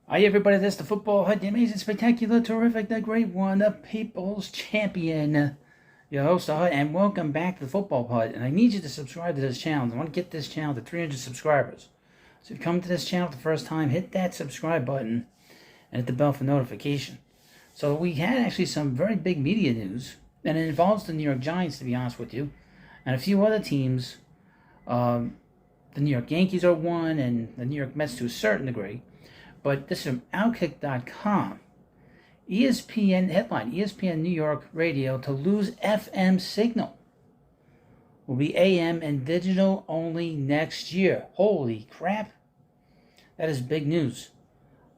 Hi everybody, this is the Football Hut, the amazing, spectacular, terrific, the great one, the people's champion, your host, the Hut, and welcome back to the Football Hut. And I need you to subscribe to this channel. I want to get this channel to 300 subscribers. So if you come to this channel for the first time, hit that subscribe button and hit the bell for notification. So we had actually some very big media news, and it involves the New York Giants, to be honest with you, and a few other teams. The New York Yankees are one, and the New York Mets to a certain degree. But this is from Outkick.com. ESPN headline: ESPN New York Radio to lose FM signal. Will be AM and digital only next year. Holy crap! That is big news.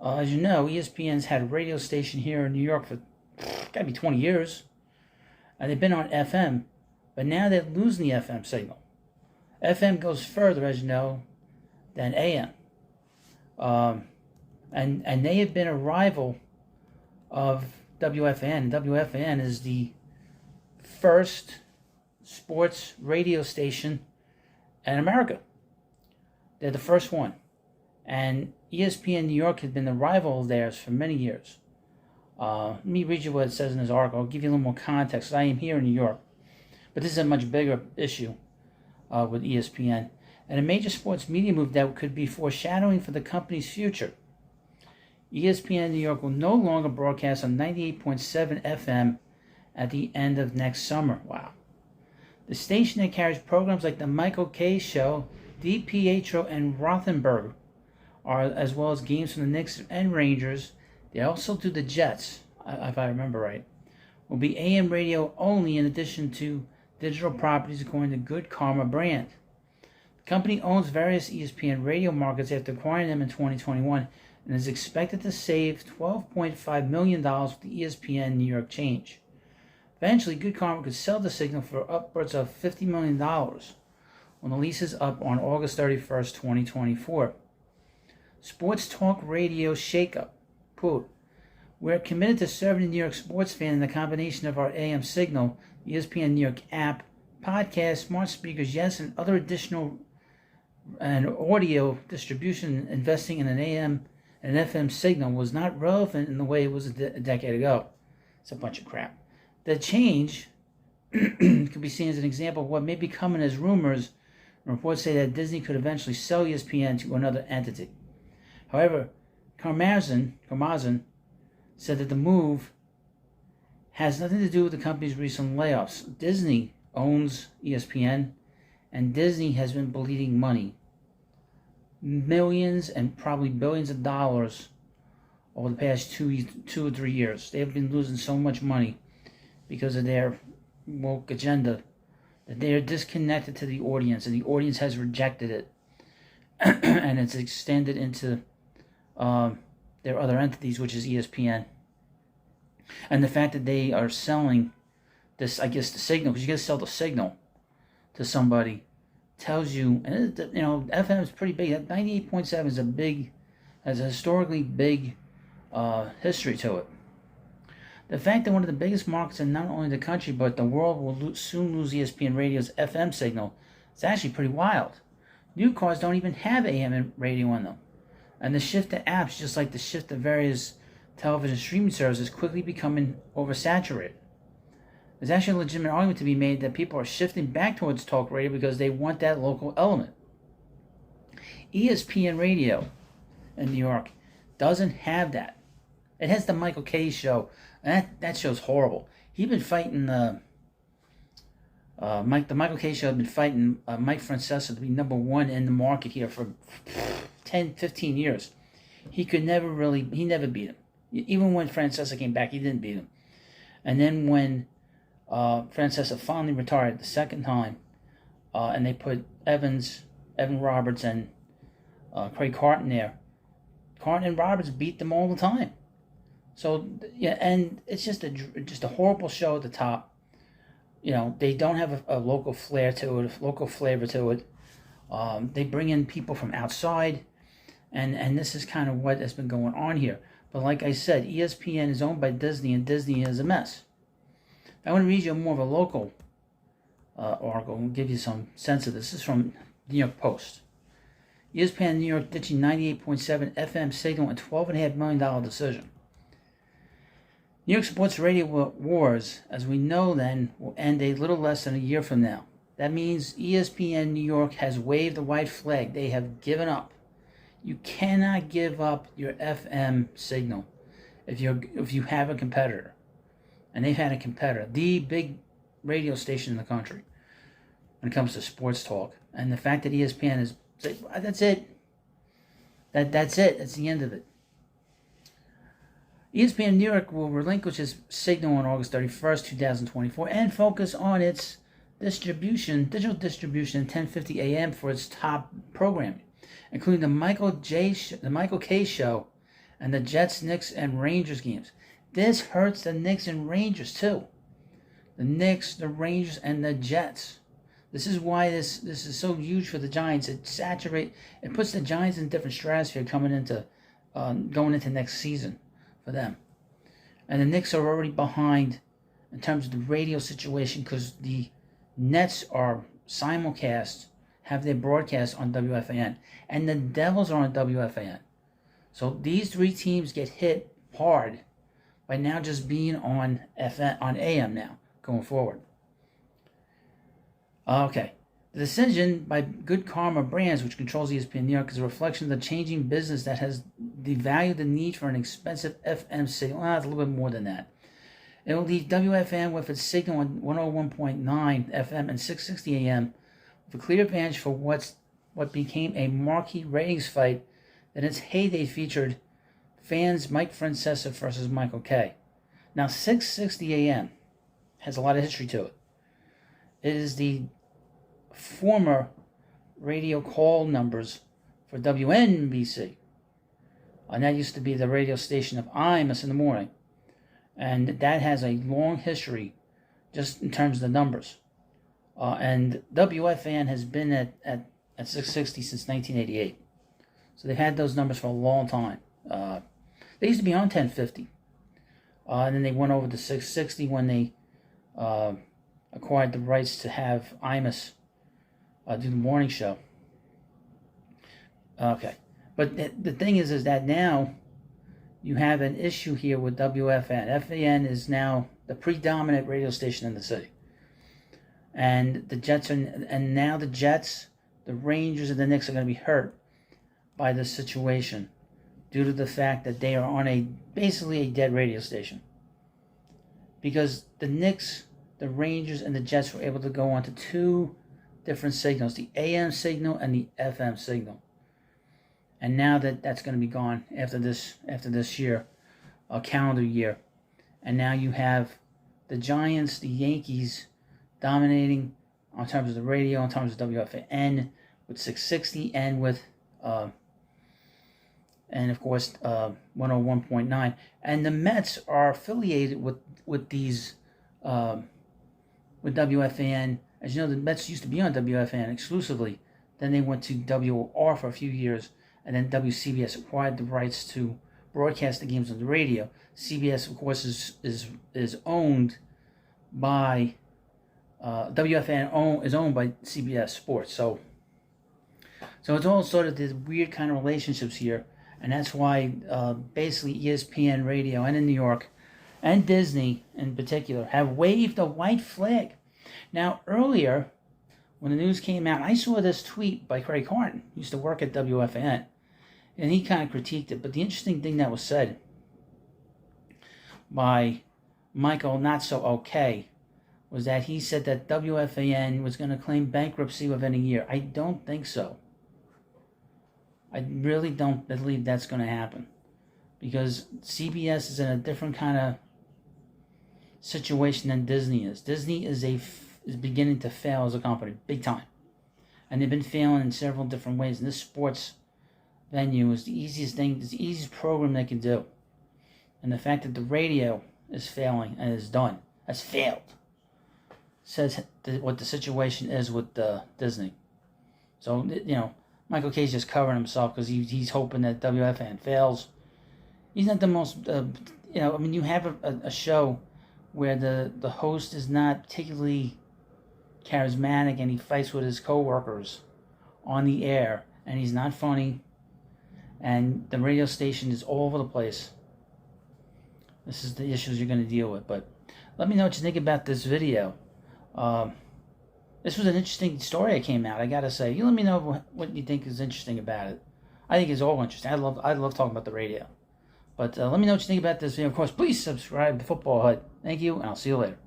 As you know, ESPN's had a radio station here in New York for gotta be 20 years, and they've been on FM, but now they're losing the FM signal. FM goes further, as you know, than AM. And they have been a rival of WFAN. WFAN is the first sports radio station in America. They're the first one. And ESPN New York has been the rival of theirs for many years. Let me read you what it says in this article. I'll give you a little more context. I am here in New York. But this is a much bigger issue with ESPN. And a major sports media move that could be foreshadowing for the company's future. ESPN New York will no longer broadcast on 98.7 FM at the end of next summer. Wow. The station that carries programs like The Michael Kay Show, DiPietro, and Rothenberg, as well as games from the Knicks and Rangers. They also do the Jets, if I remember right. Will be AM radio only in addition to digital properties according to Good Karma brand. The company owns various ESPN radio markets after acquiring them in 2021 and is expected to save $12.5 million with the ESPN New York change. Eventually, Good Karma could sell the signal for upwards of $50 million when the lease is up on August 31st, 2024. Sports Talk Radio Shakeup. Quote, we're committed to serving the New York sports fan in the combination of our AM signal, ESPN New York app, podcast, smart speakers, yes, and other additional and audio distribution. Investing in an AM and an FM signal was not relevant in the way it was a decade ago. It's a bunch of crap. The change could be seen as an example of what may be coming as rumors. Reports say that Disney could eventually sell ESPN to another entity. However, Karmazin said that the move has nothing to do with the company's recent layoffs. Disney owns ESPN, and Disney has been bleeding money. Millions and probably billions of dollars over the past two or 3 years. They have been losing so much money because of their woke agenda that they are disconnected to the audience, and the audience has rejected it. And it's extended into their other entities, which is ESPN. And the fact that they are selling this, I guess, the signal, because you got to sell the signal to somebody, tells you, and FM is pretty big. 98.7 is has a historically big history to it. The fact that one of the biggest markets in not only the country but the world will soon lose ESPN Radio's FM signal is actually pretty wild. New cars don't even have AM radio on them. And the shift to apps, just like the shift to various television streaming services, is quickly becoming oversaturated. There's actually a legitimate argument to be made that people are shifting back towards talk radio because they want that local element. ESPN Radio in New York doesn't have that. It has the Michael Kay Show, and that show's horrible. He's been fighting the Michael Kay Show has been fighting Mike Francesa to be number one in the market here for 10, 15 years. He never beat him. Even when Francesa came back, he didn't beat him. And then when Francesa finally retired the second time, and they put Evan Roberts, and Craig Carton there. Carton and Roberts beat them all the time. So yeah, and it's just a horrible show at the top. They don't have a local flair to it, a local flavor to it. They bring in people from outside, and this is kind of what has been going on here. But like I said, ESPN is owned by Disney, and Disney is a mess. I want to read you more of a local article and give you some sense of this. This is from New York Post. ESPN New York ditching 98.7 FM signal and $12.5 million decision. New York sports radio wars, as we know then, will end a little less than a year from now. That means ESPN New York has waved the white flag. They have given up. You cannot give up your FM signal if you have a competitor. And they've had a competitor, the big radio station in the country when it comes to sports talk. And the fact that ESPN is, that's it. That's it. That's the end of it. ESPN New York will relinquish its signal on August 31st, 2024, and focus on its digital distribution at 10:50 a.m. for its top programming, including the Michael K. Show and the Jets, Knicks, and Rangers games. This hurts the Knicks and Rangers too. The Knicks, the Rangers, and the Jets. This is why this is so huge for the Giants. It puts the Giants in a different stratosphere going into next season for them. And the Knicks are already behind in terms of the radio situation because the Nets are simulcast, have their broadcast on WFAN, and the Devils are on WFAN. So these three teams get hit hard by now just being on AM now going forward. Okay. The decision by Good Karma Brands, which controls ESPN New York, is a reflection of the changing business that has devalued the need for an expensive FM signal. It's a little bit more than that. It will leave WFAN with its signal on 101.9 FM and 660 AM with a clear advantage for what became a marquee ratings fight that in its heyday featured fans Mike Francesa versus Michael Kay. Now, 660 AM has a lot of history to it. It is the former radio call numbers for WNBC. And that used to be the radio station of Imus in the morning. And that has a long history just in terms of the numbers. And WFAN has been at 660 since 1988. So they've had those numbers for a long time. They used to be on 1050. And then they went over to 660 when they acquired the rights to have Imus do the morning show. Okay. But the thing is that now you have an issue here with WFAN. FAN is now the predominant radio station in the city. And the Jets now the Jets, the Rangers, and the Knicks are going to be hurt by this situation due to the fact that they are on basically a dead radio station. Because the Knicks, the Rangers, and the Jets were able to go on to two different signals, the AM signal and the FM signal. And now that's going to be gone after this year, a calendar year. And now you have the Giants, the Yankees dominating on terms of the radio, in terms of WFAN with 660 and with and of course 101.9. And the Mets are affiliated with these with WFAN. As you know, the Mets used to be on WFAN exclusively. Then they went to WOR for a few years, and then WCBS acquired the rights to broadcast the games on the radio. CBS, of course, is owned by WFAN is owned by CBS Sports. So it's all sort of these weird kind of relationships here, and that's why basically ESPN Radio and in New York and Disney in particular have waved the white flag. Now, earlier, when the news came out, I saw this tweet by Craig Harton, who used to work at WFAN, and he kind of critiqued it. But the interesting thing that was said by Michael Not So Okay was that he said that WFAN was going to claim bankruptcy within a year. I don't think so. I really don't believe that's going to happen, because CBS is in a different kind of situation than Disney is. Disney is beginning to fail as a company, big time. And they've been failing in several different ways. And this sports venue is the easiest thing, it's the easiest program they can do. And the fact that the radio is failing and is done, has failed, says what the situation is with Disney. So, Michael Kay's just covering himself because he's hoping that WFAN fails. He's not the most, you have a show where the host is not particularly charismatic and he fights with his coworkers on the air, and he's not funny, and the radio station is all over the place. This is the issues you're going to deal with. But let me know what you think about this video. This was an interesting story that came out, I gotta say. You let me know what you think is interesting about it. I think it's all interesting. I love talking about the radio. But let me know what you think about this video. Of course, please subscribe to Football Hut. Thank you, and I'll see you later.